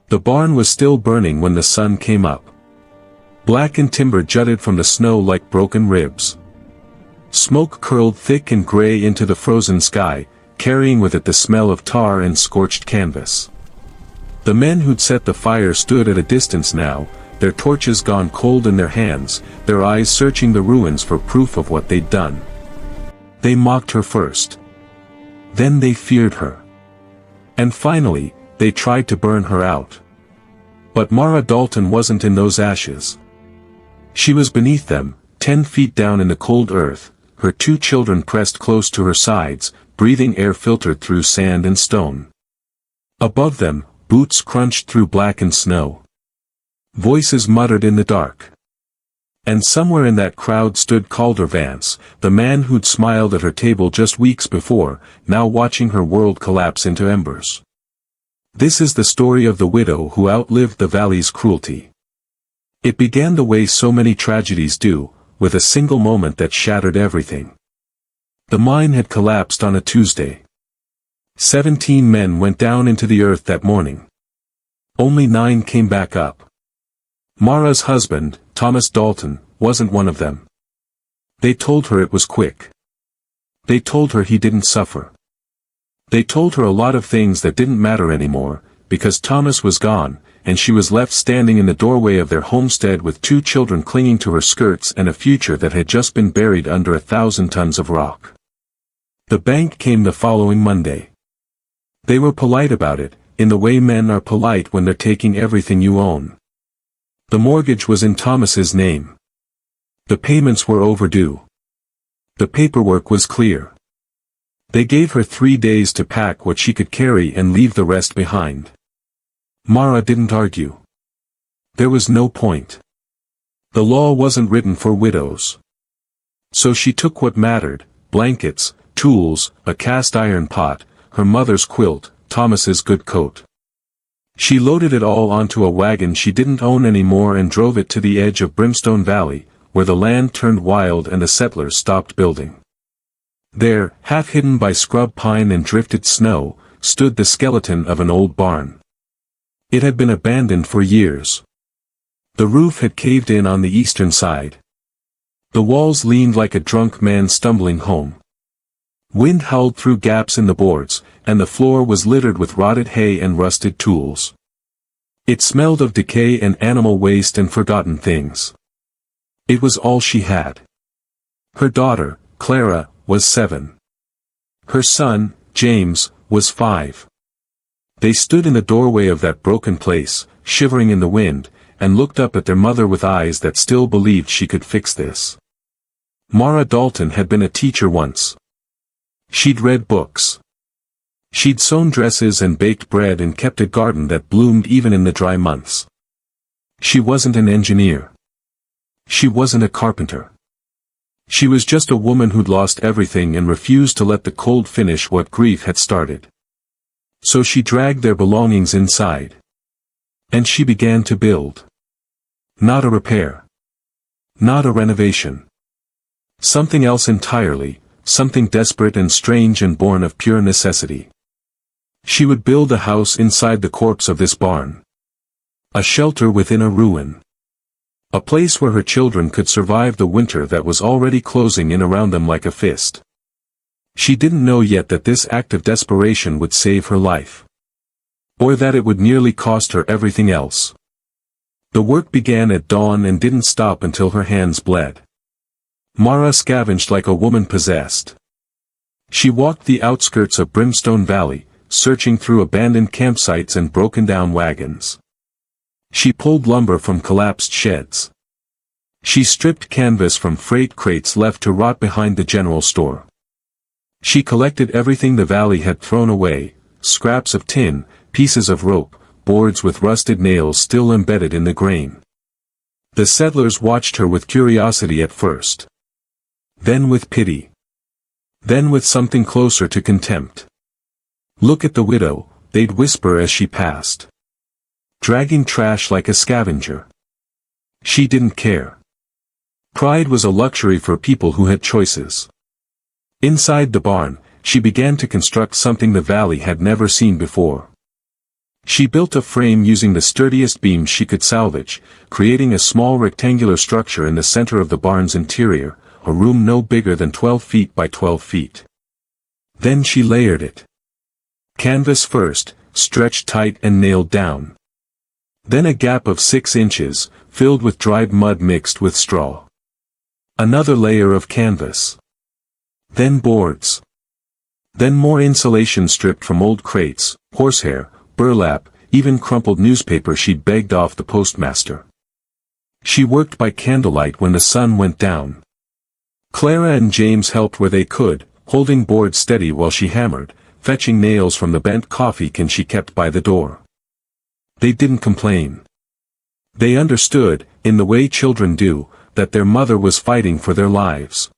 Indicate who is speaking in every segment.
Speaker 1: The barn was still burning when the sun came up. Blackened timber jutted from the snow like broken ribs. Smoke curled thick and gray into the frozen sky, carrying with it the smell of tar and scorched canvas. The men who'd set the fire stood at a distance now, their torches gone cold in their hands, their eyes searching the ruins for proof of what they'd done. They mocked her first. Then they feared her. And finally, they tried to burn her out. But Mara Dalton wasn't in those ashes. She was beneath them, 10 feet down in the cold earth, her 2 children pressed close to her sides, breathing air filtered through sand and stone. Above them, boots crunched through blackened snow. Voices muttered in the dark. And somewhere in that crowd stood Calder Vance, the man who'd smiled at her table just weeks before, now watching her world collapse into embers. This is the story of the widow who outlived the valley's cruelty. It began the way so many tragedies do, with a single moment that shattered everything. The mine had collapsed on a Tuesday. 17 men went down into the earth that morning. Only 9 came back up. Mara's husband, Thomas Dalton, wasn't one of them. They told her it was quick. They told her he didn't suffer. They told her a lot of things that didn't matter anymore, because Thomas was gone, and she was left standing in the doorway of their homestead with 2 children clinging to her skirts and a future that had just been buried under 1,000 tons of rock. The bank came the following Monday. They were polite about it, in the way men are polite when they're taking everything you own. The mortgage was in Thomas's name. The payments were overdue. The paperwork was clear. They gave her 3 days to pack what she could carry and leave the rest behind. Mara didn't argue. There was no point. The law wasn't written for widows. So she took what mattered: blankets, tools, a cast-iron pot, her mother's quilt, Thomas's good coat. She loaded it all onto a wagon she didn't own anymore and drove it to the edge of Brimstone Valley, where the land turned wild and the settlers stopped building. There, half hidden by scrub pine and drifted snow, stood the skeleton of an old barn. It had been abandoned for years. The roof had caved in on the eastern side. The walls leaned like a drunk man stumbling home. Wind howled through gaps in the boards, and the floor was littered with rotted hay and rusted tools. It smelled of decay and animal waste and forgotten things. It was all she had. Her daughter, Clara, was 7. Her son, James, was 5. They stood in the doorway of that broken place, shivering in the wind, and looked up at their mother with eyes that still believed she could fix this. Mara Dalton had been a teacher once. She'd read books. She'd sewn dresses and baked bread and kept a garden that bloomed even in the dry months. She wasn't an engineer. She wasn't a carpenter. She was just a woman who'd lost everything and refused to let the cold finish what grief had started. So she dragged their belongings inside. And she began to build. Not a repair. Not a renovation. Something else entirely, something desperate and strange and born of pure necessity. She would build a house inside the corpse of this barn. A shelter within a ruin. A place where her children could survive the winter that was already closing in around them like a fist. She didn't know yet that this act of desperation would save her life. Or that it would nearly cost her everything else. The work began at dawn and didn't stop until her hands bled. Mara scavenged like a woman possessed. She walked the outskirts of Brimstone Valley, searching through abandoned campsites and broken-down wagons. She pulled lumber from collapsed sheds. She stripped canvas from freight crates left to rot behind the general store. She collected everything the valley had thrown away: scraps of tin, pieces of rope, boards with rusted nails still embedded in the grain. The settlers watched her with curiosity at first. Then with pity. Then with something closer to contempt. "Look at the widow," they'd whisper as she passed. Dragging trash like a scavenger. She didn't care. Pride was a luxury for people who had choices. Inside the barn, she began to construct something the valley had never seen before. She built a frame using the sturdiest beams she could salvage, creating a small rectangular structure in the center of the barn's interior, a room no bigger than 12 feet by 12 feet. Then she layered it. Canvas first, stretched tight and nailed down. Then a gap of 6 inches, filled with dried mud mixed with straw. Another layer of canvas. Then boards. Then more insulation stripped from old crates, horsehair, burlap, even crumpled newspaper she'd begged off the postmaster. She worked by candlelight when the sun went down. Clara and James helped where they could, holding boards steady while she hammered, fetching nails from the bent coffee can she kept by the door. They didn't complain. They understood, in the way children do, that their mother was fighting for their lives.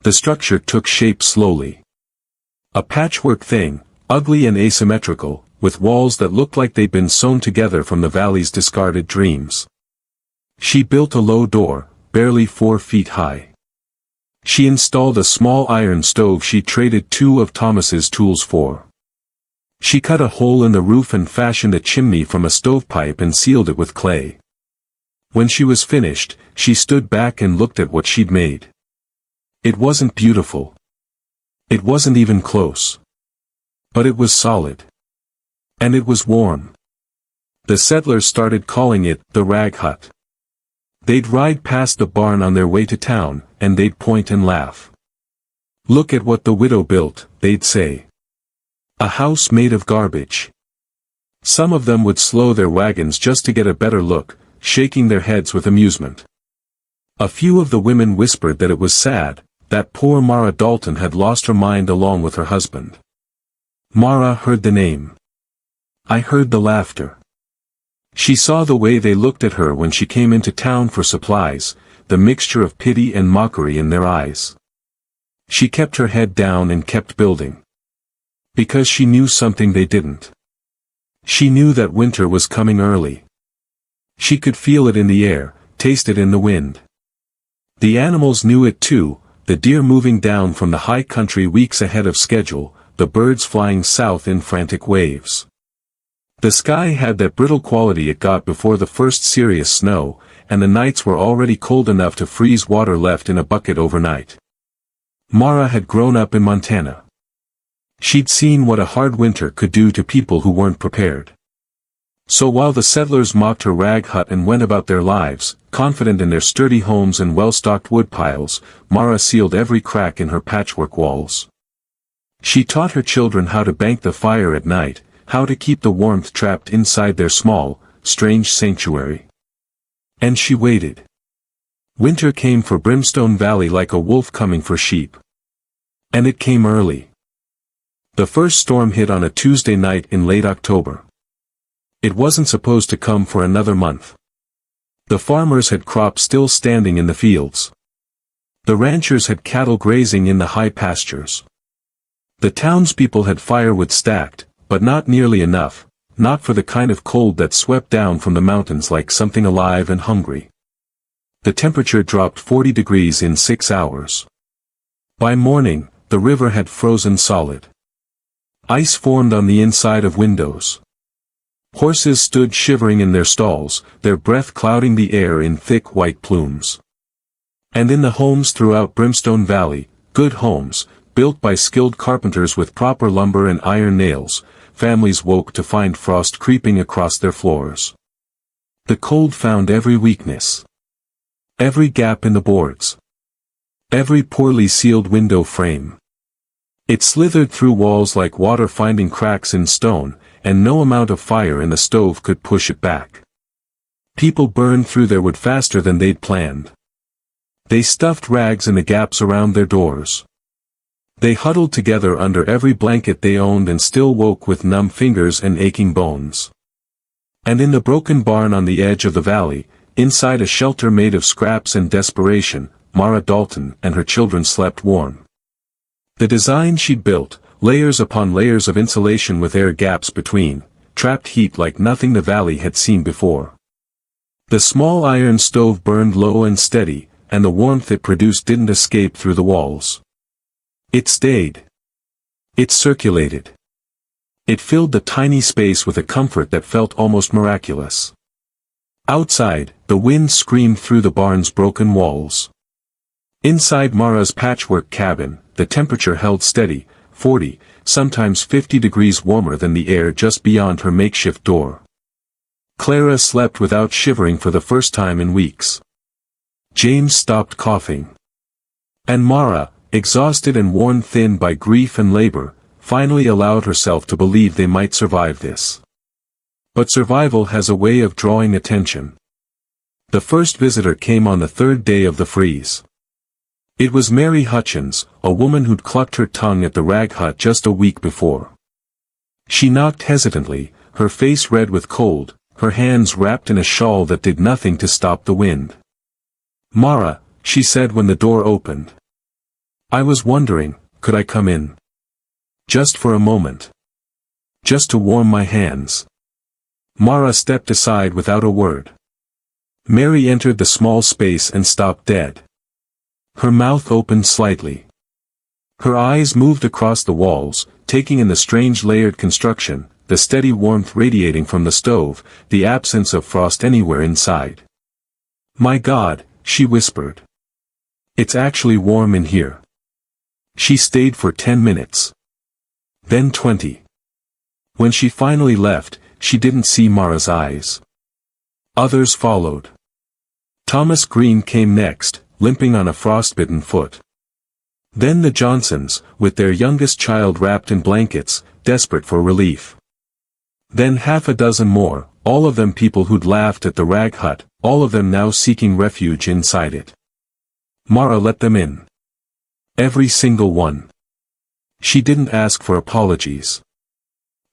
Speaker 1: The structure took shape slowly. A patchwork thing, ugly and asymmetrical, with walls that looked like they'd been sewn together from the valley's discarded dreams. She built a low door, barely 4 feet high. She installed a small iron stove she traded 2 of Thomas's tools for. She cut a hole in the roof and fashioned a chimney from a stovepipe and sealed it with clay. When she was finished, she stood back and looked at what she'd made. It wasn't beautiful. It wasn't even close. But it was solid. And it was warm. The settlers started calling it the rag hut. They'd ride past the barn on their way to town, and they'd point and laugh. "Look at what the widow built," they'd say. "A house made of garbage." Some of them would slow their wagons just to get a better look, shaking their heads with amusement. A few of the women whispered that it was sad, that poor Mara Dalton had lost her mind along with her husband. Mara heard the name. I heard the laughter. She saw the way they looked at her when she came into town for supplies, the mixture of pity and mockery in their eyes. She kept her head down and kept building. Because she knew something they didn't. She knew that winter was coming early. She could feel it in the air, taste it in the wind. The animals knew it too, the deer moving down from the high country weeks ahead of schedule, the birds flying south in frantic waves. The sky had that brittle quality it got before the first serious snow, and the nights were already cold enough to freeze water left in a bucket overnight. Mara had grown up in Montana. She'd seen what a hard winter could do to people who weren't prepared. So while the settlers mocked her rag hut and went about their lives, confident in their sturdy homes and well-stocked woodpiles, Mara sealed every crack in her patchwork walls. She taught her children how to bank the fire at night, how to keep the warmth trapped inside their small, strange sanctuary. And she waited. Winter came for Brimstone Valley like a wolf coming for sheep. And it came early. The first storm hit on a Tuesday night in late October. It wasn't supposed to come for another month. The farmers had crops still standing in the fields. The ranchers had cattle grazing in the high pastures. The townspeople had firewood stacked, but not nearly enough, not for the kind of cold that swept down from the mountains like something alive and hungry. The temperature dropped 40 degrees in 6 hours. By morning, the river had frozen solid. Ice formed on the inside of windows. Horses stood shivering in their stalls, their breath clouding the air in thick white plumes. And in the homes throughout Brimstone Valley, good homes, built by skilled carpenters with proper lumber and iron nails, families woke to find frost creeping across their floors. The cold found every weakness. Every gap in the boards. Every poorly sealed window frame. It slithered through walls like water finding cracks in stone, and no amount of fire in the stove could push it back. People burned through their wood faster than they'd planned. They stuffed rags in the gaps around their doors. They huddled together under every blanket they owned and still woke with numb fingers and aching bones. And in the broken barn on the edge of the valley, inside a shelter made of scraps and desperation, Mara Dalton and her children slept warm. The design she'd built, layers upon layers of insulation with air gaps between, trapped heat like nothing the valley had seen before. The small iron stove burned low and steady, and the warmth it produced didn't escape through the walls. It stayed. It circulated. It filled the tiny space with a comfort that felt almost miraculous. Outside, the wind screamed through the barn's broken walls. Inside Mara's patchwork cabin, the temperature held steady, 40, sometimes 50 degrees warmer than the air just beyond her makeshift door. Clara slept without shivering for the first time in weeks. James stopped coughing. And Mara, exhausted and worn thin by grief and labor, finally allowed herself to believe they might survive this. But survival has a way of drawing attention. The first visitor came on the third day of the freeze. It was Mary Hutchins, a woman who'd clucked her tongue at the rag hut just a week before. She knocked hesitantly, her face red with cold, her hands wrapped in a shawl that did nothing to stop the wind. "Mara," she said when the door opened. "I was wondering, could I come in? Just for a moment. Just to warm my hands." Mara stepped aside without a word. Mary entered the small space and stopped dead. Her mouth opened slightly. Her eyes moved across the walls, taking in the strange layered construction, the steady warmth radiating from the stove, the absence of frost anywhere inside. "My God," she whispered. "It's actually warm in here." She stayed for 10 minutes. Then 20. When she finally left, she didn't see Mara's eyes. Others followed. Thomas Green came next, limping on a frostbitten foot. Then the Johnsons, with their youngest child wrapped in blankets, desperate for relief. Then half a dozen more, all of them people who'd laughed at the rag hut, all of them now seeking refuge inside it. Mara let them in. Every single one. She didn't ask for apologies.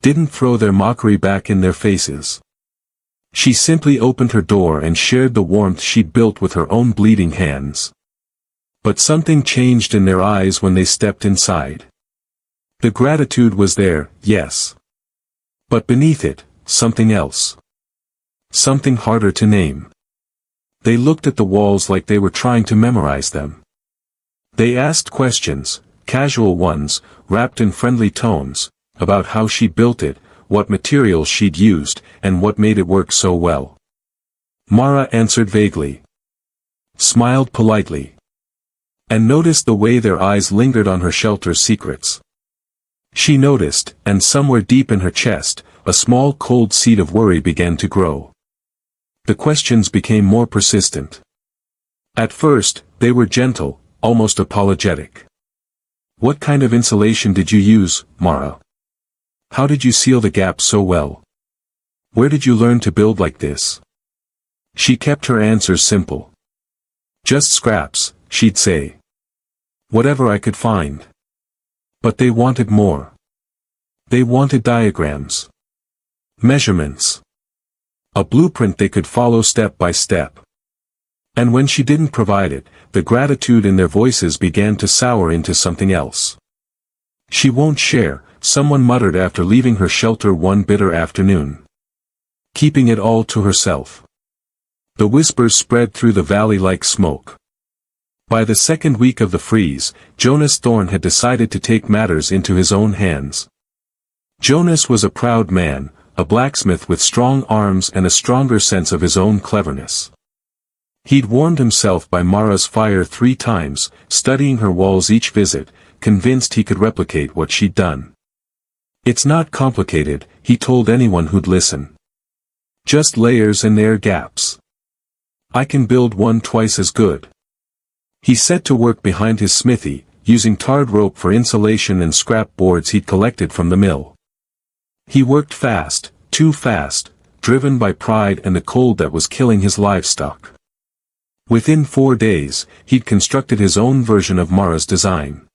Speaker 1: Didn't throw their mockery back in their faces. She simply opened her door and shared the warmth she'd built with her own bleeding hands. But something changed in their eyes when they stepped inside. The gratitude was there, yes. But beneath it, something else. Something harder to name. They looked at the walls like they were trying to memorize them. They asked questions, casual ones, wrapped in friendly tones, about how she built it, what materials she'd used, and what made it work so well. Mara answered vaguely. Smiled politely. And noticed the way their eyes lingered on her shelter's secrets. She noticed, and somewhere deep in her chest, a small cold seed of worry began to grow. The questions became more persistent. At first, they were gentle, almost apologetic. "What kind of insulation did you use, Mara? How did you seal the gaps so well? Where did you learn to build like this?" She kept her answers simple. "Just scraps," she'd say. "Whatever I could find." But they wanted more. They wanted diagrams. Measurements. A blueprint they could follow step by step. And when she didn't provide it, the gratitude in their voices began to sour into something else. "She won't share," someone muttered after leaving her shelter one bitter afternoon. "Keeping it all to herself." The whispers spread through the valley like smoke. By the second week of the freeze, Jonas Thorne had decided to take matters into his own hands. Jonas was a proud man, a blacksmith with strong arms and a stronger sense of his own cleverness. He'd warmed himself by Mara's fire 3 times, studying her walls each visit, convinced he could replicate what she'd done. "It's not complicated," he told anyone who'd listen. "Just layers and air gaps. I can build one twice as good." He set to work behind his smithy, using tarred rope for insulation and scrap boards he'd collected from the mill. He worked fast, too fast, driven by pride and the cold that was killing his livestock. Within 4 days, he'd constructed his own version of Mara's design.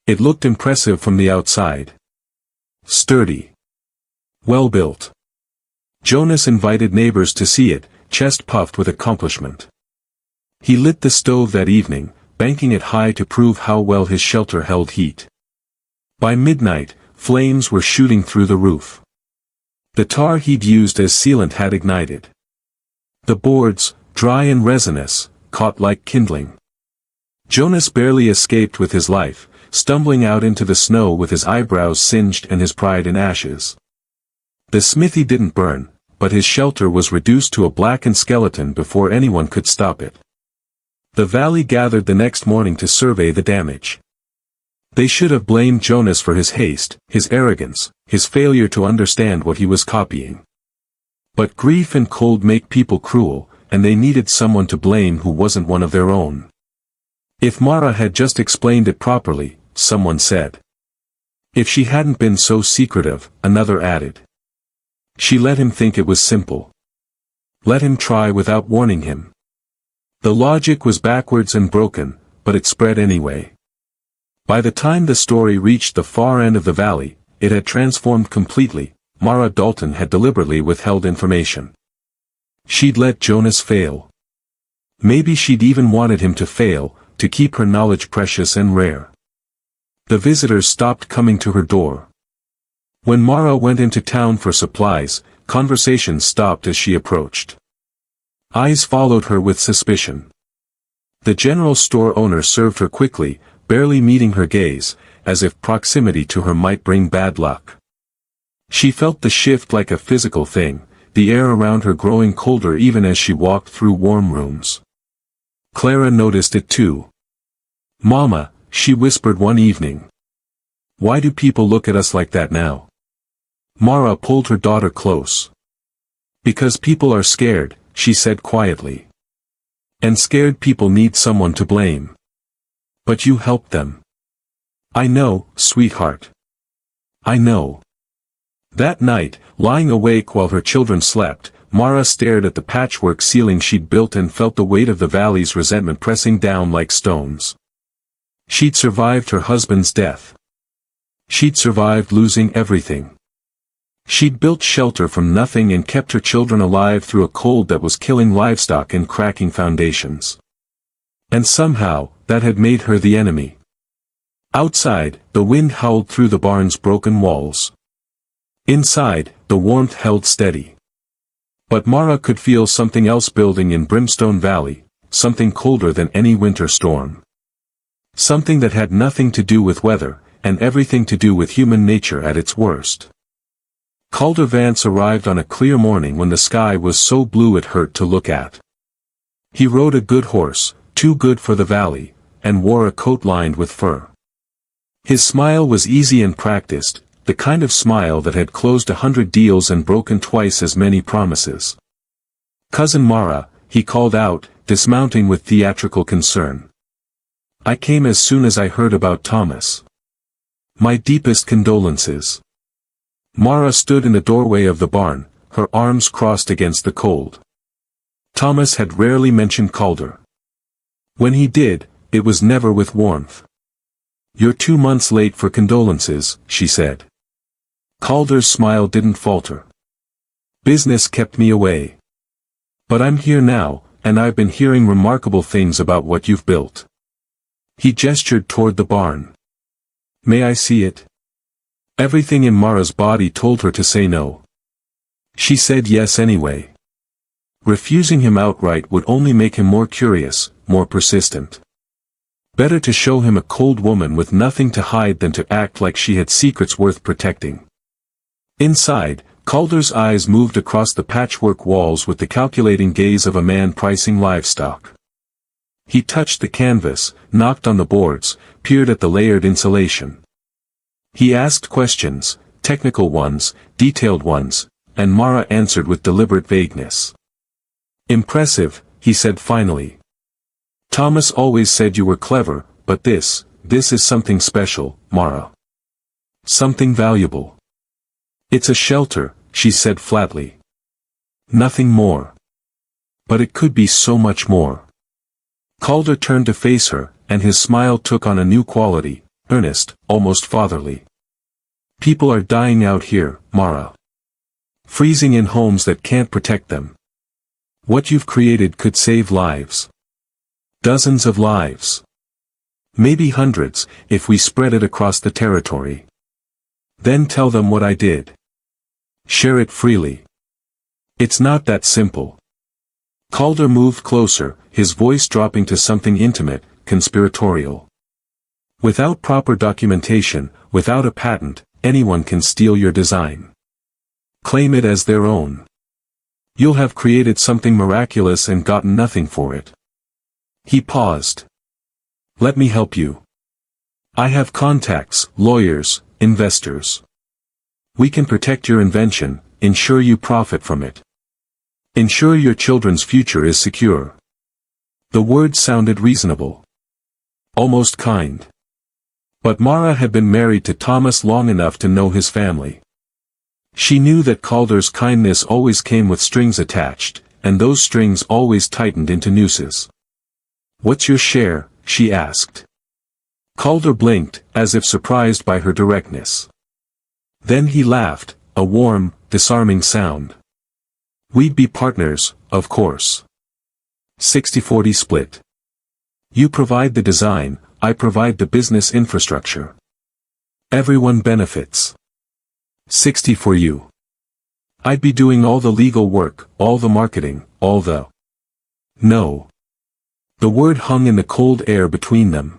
Speaker 1: It looked impressive from the outside. Sturdy. Well built. Jonas invited neighbors to see it, chest puffed with accomplishment. He lit the stove that evening, banking it high to prove how well his shelter held heat. By midnight, flames were shooting through the roof. The tar he'd used as sealant had ignited. The boards, dry and resinous, caught like kindling. Jonas barely escaped with his life, stumbling out into the snow with his eyebrows singed and his pride in ashes. The smithy didn't burn, but his shelter was reduced to a blackened skeleton before anyone could stop it. The valley gathered the next morning to survey the damage. They should have blamed Jonas for his haste, his arrogance, his failure to understand what he was copying. But grief and cold make people cruel, and they needed someone to blame who wasn't one of their own. If Mara had just explained it properly, someone said. If she hadn't been so secretive, another added. She let him think it was simple. Let him try without warning him. The logic was backwards and broken, but it spread anyway. By the time the story reached the far end of the valley, it had transformed completely. Mara Dalton had deliberately withheld information. She'd let Jonas fail. Maybe she'd even wanted him to fail, to keep her knowledge precious and rare. The visitors stopped coming to her door. When Mara went into town for supplies, conversation stopped as she approached. Eyes followed her with suspicion. The general store owner served her quickly, barely meeting her gaze, as if proximity to her might bring bad luck. She felt the shift like a physical thing, the air around her growing colder even as she walked through warm rooms. Clara noticed it too. "Mama," she whispered one evening. "Why do people look at us like that now?" Mara pulled her daughter close. "Because people are scared," she said quietly. "And scared people need someone to blame. But you helped them." "I know, sweetheart. I know." That night, lying awake while her children slept, Mara stared at the patchwork ceiling she'd built and felt the weight of the valley's resentment pressing down like stones. She'd survived her husband's death. She'd survived losing everything. She'd built shelter from nothing and kept her children alive through a cold that was killing livestock and cracking foundations. And somehow, that had made her the enemy. Outside, the wind howled through the barn's broken walls. Inside, the warmth held steady. But Mara could feel something else building in Brimstone Valley, something colder than any winter storm. Something that had nothing to do with weather, and everything to do with human nature at its worst. Calder Vance arrived on a clear morning when the sky was so blue it hurt to look at. He rode a good horse, too good for the valley, and wore a coat lined with fur. His smile was easy and practiced, the kind of smile that had closed 100 deals and broken twice as many promises. "Cousin Mara," he called out, dismounting with theatrical concern. "I came as soon as I heard about Thomas. My deepest condolences." Mara stood in the doorway of the barn, her arms crossed against the cold. Thomas had rarely mentioned Calder. When he did, it was never with warmth. "You're 2 months late for condolences," she said. Calder's smile didn't falter. "Business kept me away. But I'm here now, and I've been hearing remarkable things about what you've built." He gestured toward the barn. "May I see it?" Everything in Mara's body told her to say no. She said yes anyway. Refusing him outright would only make him more curious, more persistent. Better to show him a cold woman with nothing to hide than to act like she had secrets worth protecting. Inside, Calder's eyes moved across the patchwork walls with the calculating gaze of a man pricing livestock. He touched the canvas, knocked on the boards, peered at the layered insulation. He asked questions, technical ones, detailed ones, and Mara answered with deliberate vagueness. "Impressive," he said finally. "Thomas always said you were clever, but this is something special, Mara. Something valuable." "It's a shelter," she said flatly. "Nothing more. But it could be so much more." Calder turned to face her, and his smile took on a new quality, earnest, almost fatherly. "People are dying out here, Mara. Freezing in homes that can't protect them. What you've created could save lives. Dozens of lives. Maybe hundreds, if we spread it across the territory. Then tell them what I did. Share it freely. It's not that simple." Calder moved closer, his voice dropping to something intimate, conspiratorial. Without proper documentation, without a patent, anyone can steal your design. Claim it as their own. You'll have created something miraculous and gotten nothing for it. He paused. Let me help you. I have contacts, lawyers, investors. We can protect your invention, ensure you profit from it. Ensure your children's future is secure. The words sounded reasonable. Almost kind. But Mara had been married to Thomas long enough to know his family. She knew that Calder's kindness always came with strings attached, and those strings always tightened into nooses. What's your share? She asked. Calder blinked, as if surprised by her directness. Then he laughed, a warm, disarming sound. We'd be partners, of course. 60-40 split. You provide the design, I provide the business infrastructure. Everyone benefits. 60 for you. I'd be doing all the legal work, all the marketing, all the... No. The word hung in the cold air between them.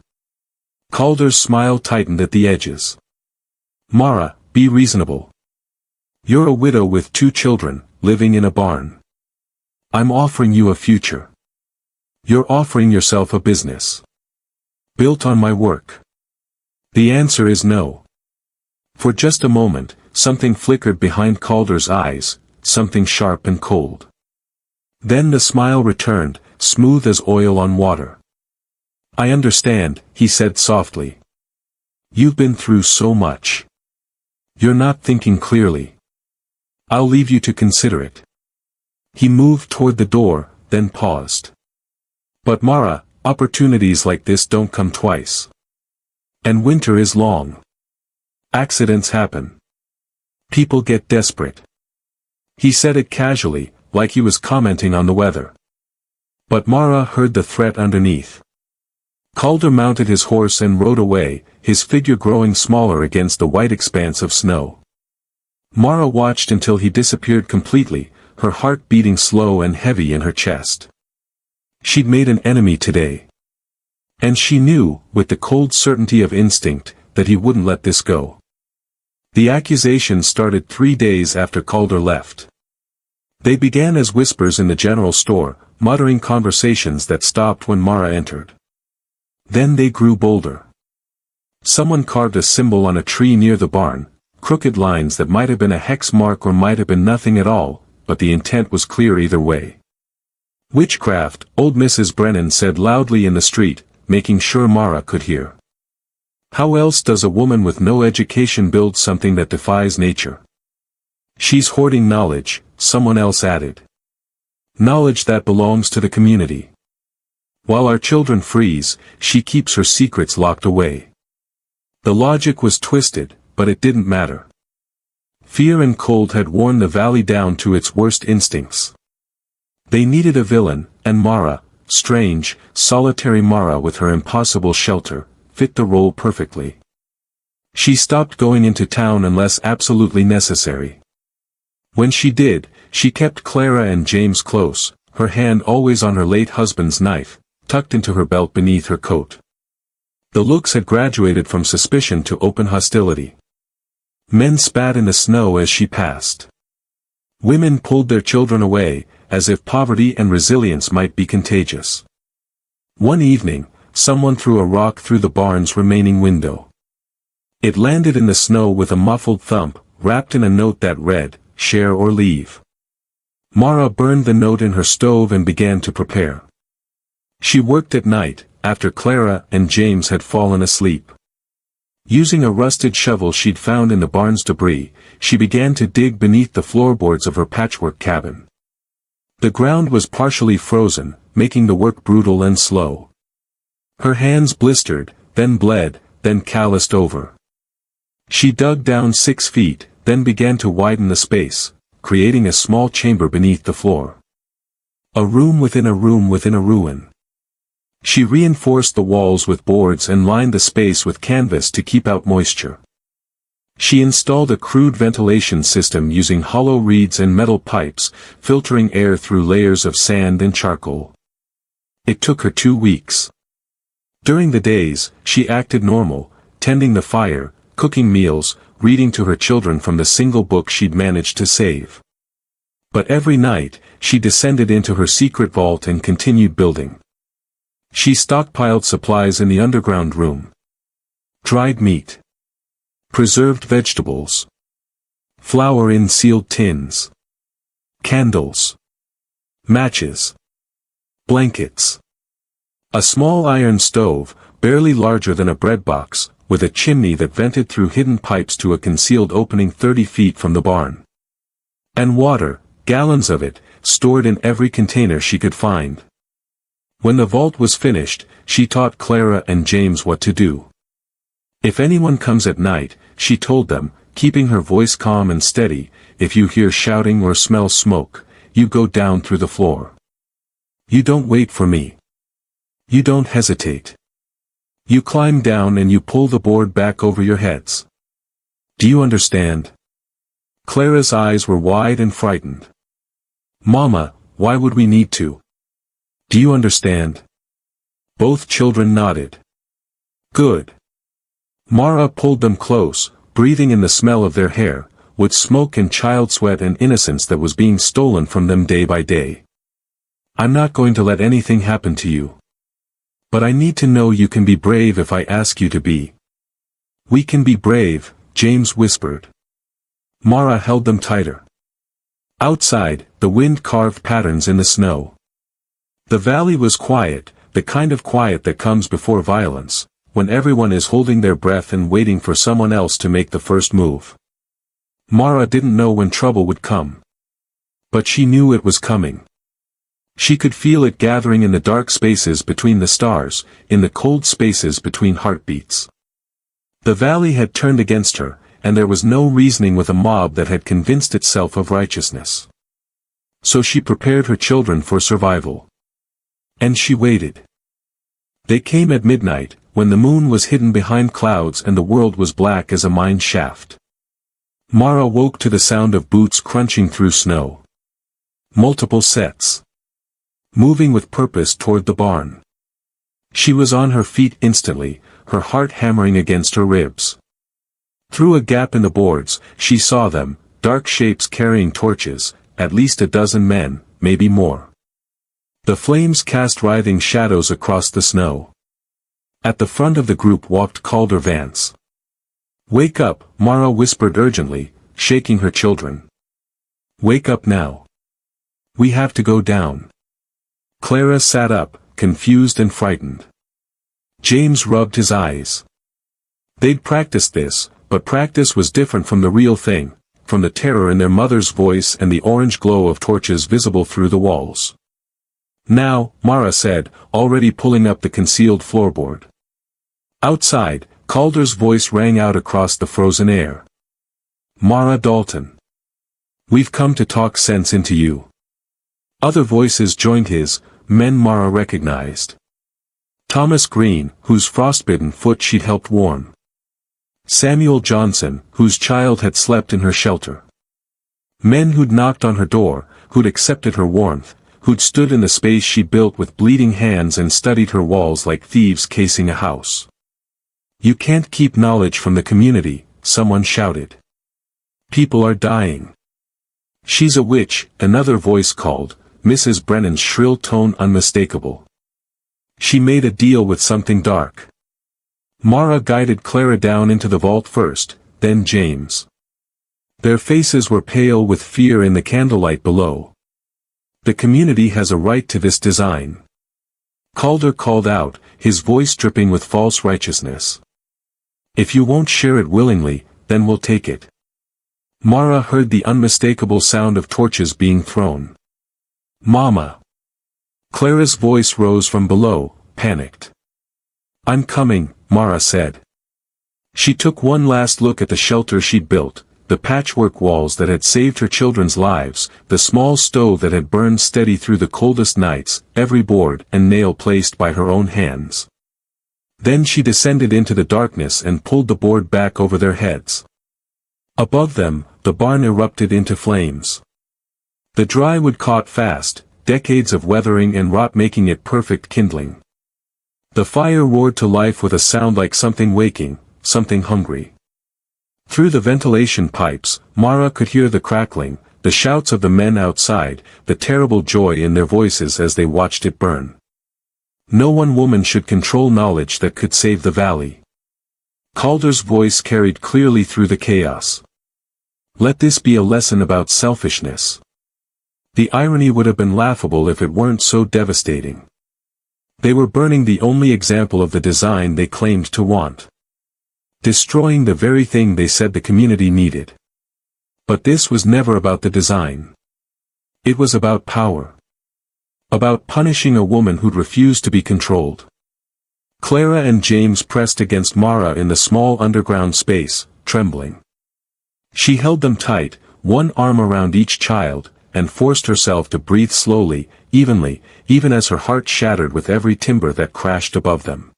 Speaker 1: Calder's smile tightened at the edges. Mara, be reasonable. You're a widow with 2 children, living in a barn. I'm offering you a future. You're offering yourself a business. Built on my work. The answer is no. For just a moment, something flickered behind Calder's eyes, something sharp and cold. Then the smile returned, smooth as oil on water. I understand, he said softly. You've been through so much. You're not thinking clearly. I'll leave you to consider it. He moved toward the door, then paused. But Mara, opportunities like this don't come twice. And winter is long. Accidents happen. People get desperate. He said it casually, like he was commenting on the weather. But Mara heard the threat underneath. Calder mounted his horse and rode away, his figure growing smaller against the white expanse of snow. Mara watched until he disappeared completely, her heart beating slow and heavy in her chest. She'd made an enemy today. And she knew, with the cold certainty of instinct, that he wouldn't let this go. The accusation started 3 days after Calder left. They began as whispers in the general store, muttering conversations that stopped when Mara entered. Then they grew bolder. Someone carved a symbol on a tree near the barn, crooked lines that might have been a hex mark or might have been nothing at all, but the intent was clear either way. Witchcraft, old Mrs. Brennan said loudly in the street, making sure Mara could hear. How else does a woman with no education build something that defies nature? She's hoarding knowledge, someone else added. Knowledge that belongs to the community. While our children freeze, she keeps her secrets locked away. The logic was twisted, but it didn't matter. Fear and cold had worn the valley down to its worst instincts. They needed a villain, and Mara, strange, solitary Mara with her impossible shelter, fit the role perfectly. She stopped going into town unless absolutely necessary. When she did, she kept Clara and James close, her hand always on her late husband's knife, tucked into her belt beneath her coat. The looks had graduated from suspicion to open hostility. Men spat in the snow as she passed. Women pulled their children away, as if poverty and resilience might be contagious. One evening, someone threw a rock through the barn's remaining window. It landed in the snow with a muffled thump, wrapped in a note that read, "Share or leave." Mara burned the note in her stove and began to prepare. She worked at night, after Clara and James had fallen asleep. Using a rusted shovel she'd found in the barn's debris, she began to dig beneath the floorboards of her patchwork cabin. The ground was partially frozen, making the work brutal and slow. Her hands blistered, then bled, then calloused over. She dug down 6 feet, then began to widen the space, creating a small chamber beneath the floor. A room within a room within a ruin. She reinforced the walls with boards and lined the space with canvas to keep out moisture. She installed a crude ventilation system using hollow reeds and metal pipes, filtering air through layers of sand and charcoal. It took her 2 weeks. During the days, she acted normal, tending the fire, cooking meals, reading to her children from the single book she'd managed to save. But every night, she descended into her secret vault and continued building. She stockpiled supplies in the underground room. Dried meat. Preserved vegetables. Flour in sealed tins. Candles. Matches. Blankets. A small iron stove, barely larger than a bread box, with a chimney that vented through hidden pipes to a concealed opening 30 feet from the barn. And water, gallons of it, stored in every container she could find. When the vault was finished, she taught Clara and James what to do. If anyone comes at night, she told them, keeping her voice calm and steady, if you hear shouting or smell smoke, you go down through the floor. You don't wait for me. You don't hesitate. You climb down and you pull the board back over your heads. Do you understand? Clara's eyes were wide and frightened. Mama, why would we need to? Do you understand? Both children nodded. Good. Mara pulled them close, breathing in the smell of their hair, with smoke and child sweat and innocence that was being stolen from them day by day. I'm not going to let anything happen to you. But I need to know you can be brave if I ask you to be. We can be brave, James whispered. Mara held them tighter. Outside, the wind carved patterns in the snow. The valley was quiet, the kind of quiet that comes before violence, when everyone is holding their breath and waiting for someone else to make the first move. Mara didn't know when trouble would come. But she knew it was coming. She could feel it gathering in the dark spaces between the stars, in the cold spaces between heartbeats. The valley had turned against her, and there was no reasoning with a mob that had convinced itself of righteousness. So she prepared her children for survival. And she waited. They came at midnight, when the moon was hidden behind clouds and the world was black as a mine shaft. Mara woke to the sound of boots crunching through snow. Multiple sets. Moving with purpose toward the barn. She was on her feet instantly, her heart hammering against her ribs. Through a gap in the boards, she saw them, dark shapes carrying torches, at least a dozen men, maybe more. The flames cast writhing shadows across the snow. At the front of the group walked Calder Vance. Wake up, Mara whispered urgently, shaking her children. Wake up now. We have to go down. Clara sat up, confused and frightened. James rubbed his eyes. They'd practiced this, but practice was different from the real thing, from the terror in their mother's voice and the orange glow of torches visible through the walls. Now, Mara said, already pulling up the concealed floorboard. Outside, Calder's voice rang out across the frozen air. Mara Dalton. We've come to talk sense into you. Other voices joined his, men Mara recognized. Thomas Green, whose frostbitten foot she'd helped warm. Samuel Johnson, whose child had slept in her shelter. Men who'd knocked on her door, who'd accepted her warmth, who'd stood in the space she built with bleeding hands and studied her walls like thieves casing a house. You can't keep knowledge from the community, someone shouted. People are dying. She's a witch, another voice called, Mrs. Brennan's shrill tone unmistakable. She made a deal with something dark. Mara guided Clara down into the vault first, then James. Their faces were pale with fear in the candlelight below. The community has a right to this design. Calder called out, his voice dripping with false righteousness. If you won't share it willingly, then we'll take it. Mara heard the unmistakable sound of torches being thrown. Mama. Clara's voice rose from below, panicked. I'm coming, Mara said. She took one last look at the shelter she'd built, the patchwork walls that had saved her children's lives, the small stove that had burned steady through the coldest nights, every board and nail placed by her own hands. Then she descended into the darkness and pulled the board back over their heads. Above them, the barn erupted into flames. The dry wood caught fast, decades of weathering and rot making it perfect kindling. The fire roared to life with a sound like something waking, something hungry. Through the ventilation pipes, Mara could hear the crackling, the shouts of the men outside, the terrible joy in their voices as they watched it burn. No one woman should control knowledge that could save the valley. Calder's voice carried clearly through the chaos. Let this be a lesson about selfishness. The irony would have been laughable if it weren't so devastating. They were burning the only example of the design they claimed to want. Destroying the very thing they said the community needed. But this was never about the design. It was about power. About punishing a woman who'd refused to be controlled. Clara and James pressed against Mara in the small underground space, trembling. She held them tight, one arm around each child, and forced herself to breathe slowly, evenly, even as her heart shattered with every timber that crashed above them.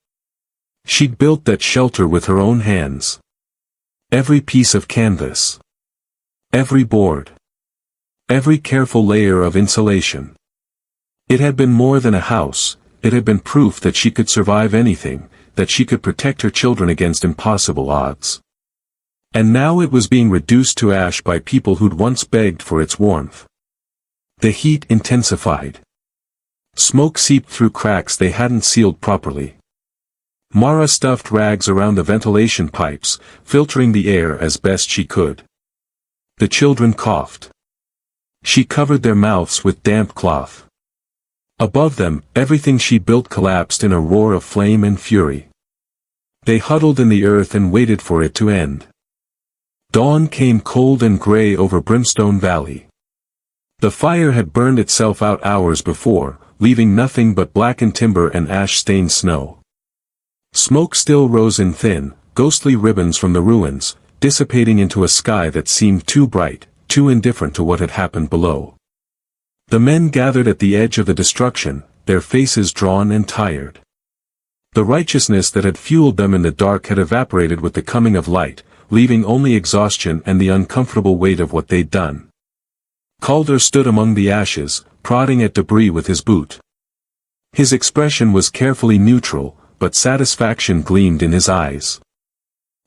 Speaker 1: She'd built that shelter with her own hands. Every piece of canvas. Every board. Every careful layer of insulation. It had been more than a house, it had been proof that she could survive anything, that she could protect her children against impossible odds. And now it was being reduced to ash by people who'd once begged for its warmth. The heat intensified. Smoke seeped through cracks they hadn't sealed properly. Mara stuffed rags around the ventilation pipes, filtering the air as best she could. The children coughed. She covered their mouths with damp cloth. Above them, everything she built collapsed in a roar of flame and fury. They huddled in the earth and waited for it to end. Dawn came cold and gray over Brimstone Valley. The fire had burned itself out hours before, leaving nothing but blackened timber and ash-stained snow. Smoke still rose in thin, ghostly ribbons from the ruins, dissipating into a sky that seemed too bright, too indifferent to what had happened below. The men gathered at the edge of the destruction, their faces drawn and tired. The righteousness that had fueled them in the dark had evaporated with the coming of light, leaving only exhaustion and the uncomfortable weight of what they'd done. Calder stood among the ashes, prodding at debris with his boot. His expression was carefully neutral, but satisfaction gleamed in his eyes.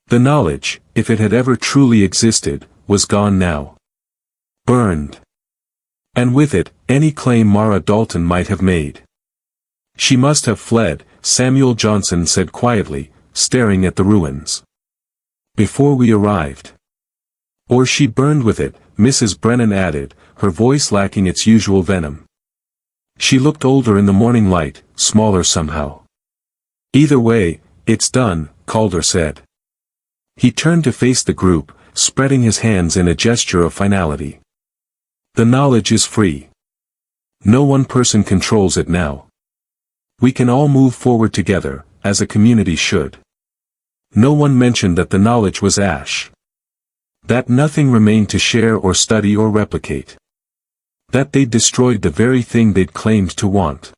Speaker 1: The knowledge, if it had ever truly existed, was gone now. Burned. And with it, any claim Mara Dalton might have made. She must have fled, Samuel Johnson said quietly, staring at the ruins. Before we arrived. Or she burned with it, Mrs. Brennan added, her voice lacking its usual venom. She looked older in the morning light, smaller somehow. Either way, it's done, Calder said. He turned to face the group, spreading his hands in a gesture of finality. The knowledge is free. No one person controls it now. We can all move forward together, as a community should. No one mentioned that the knowledge was ash. That nothing remained to share or study or replicate. That they'd destroyed the very thing they'd claimed to want.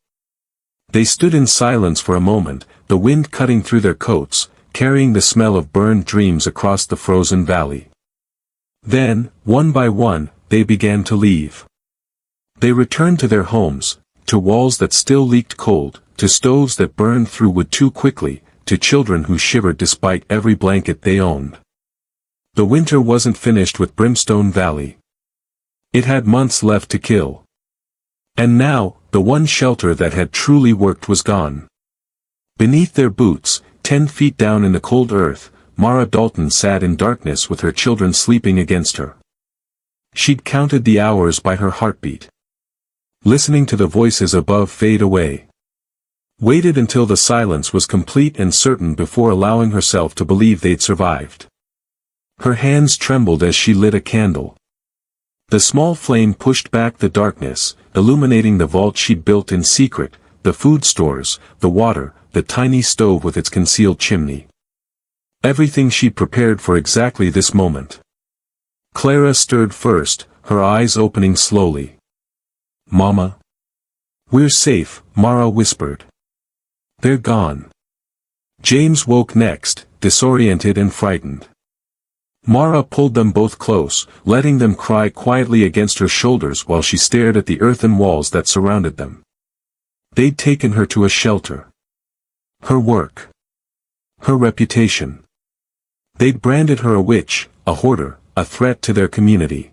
Speaker 1: They stood in silence for a moment, the wind cutting through their coats, carrying the smell of burned dreams across the frozen valley. Then, one by one, they began to leave. They returned to their homes, to walls that still leaked cold, to stoves that burned through wood too quickly, to children who shivered despite every blanket they owned. The winter wasn't finished with Brimstone Valley. It had months left to kill. And now, the one shelter that had truly worked was gone. Beneath their boots, 10 feet down in the cold earth, Mara Dalton sat in darkness with her children sleeping against her. She'd counted the hours by her heartbeat. Listening to the voices above fade away. Waited until the silence was complete and certain before allowing herself to believe they'd survived. Her hands trembled as she lit a candle. The small flame pushed back the darkness, illuminating the vault she'd built in secret, the food stores, the water, the tiny stove with its concealed chimney. Everything she'd prepared for exactly this moment. Clara stirred first, her eyes opening slowly. "Mama?" "We're safe," Mara whispered. "They're gone." James woke next, disoriented and frightened. Mara pulled them both close, letting them cry quietly against her shoulders while she stared at the earthen walls that surrounded them. They'd taken her to a shelter. Her work. Her reputation. They'd branded her a witch, a hoarder, a threat to their community.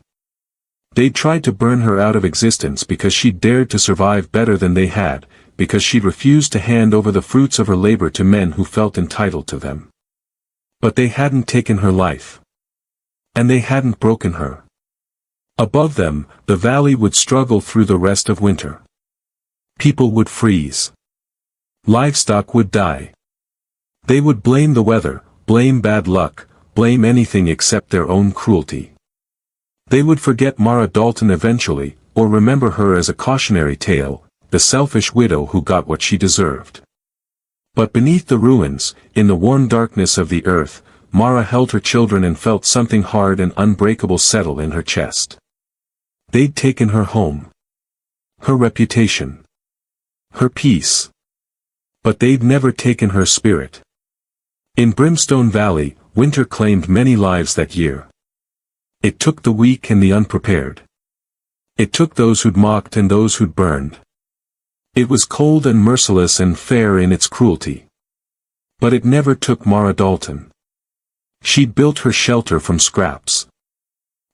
Speaker 1: They'd tried to burn her out of existence because she'd dared to survive better than they had, because she'd refused to hand over the fruits of her labor to men who felt entitled to them. But they hadn't taken her life. And they hadn't broken her. Above them, the valley would struggle through the rest of winter. People would freeze. Livestock would die. They would blame the weather, blame bad luck, blame anything except their own cruelty. They would forget Mara Dalton eventually, or remember her as a cautionary tale, the selfish widow who got what she deserved. But beneath the ruins, in the warm darkness of the earth, Mara held her children and felt something hard and unbreakable settle in her chest. They'd taken her home. Her reputation. Her peace. But they'd never taken her spirit. In Brimstone Valley, winter claimed many lives that year. It took the weak and the unprepared. It took those who'd mocked and those who'd burned. It was cold and merciless and fair in its cruelty. But it never took Mara Dalton. She'd built her shelter from scraps.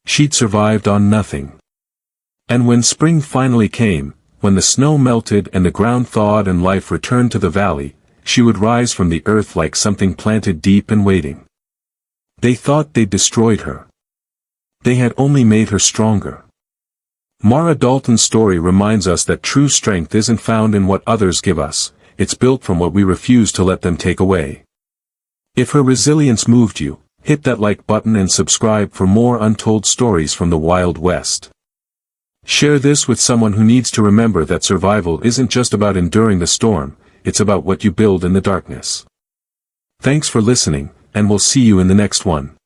Speaker 1: She'd survived on nothing. And when spring finally came, when the snow melted and the ground thawed and life returned to the valley, she would rise from the earth like something planted deep and waiting. They thought they'd destroyed her. They had only made her stronger. Mara Dalton's story reminds us that true strength isn't found in what others give us, it's built from what we refuse to let them take away. If her resilience moved you, hit that like button and subscribe for more untold stories from the Wild West. Share this with someone who needs to remember that survival isn't just about enduring the storm, it's about what you build in the darkness. Thanks for listening, and we'll see you in the next one.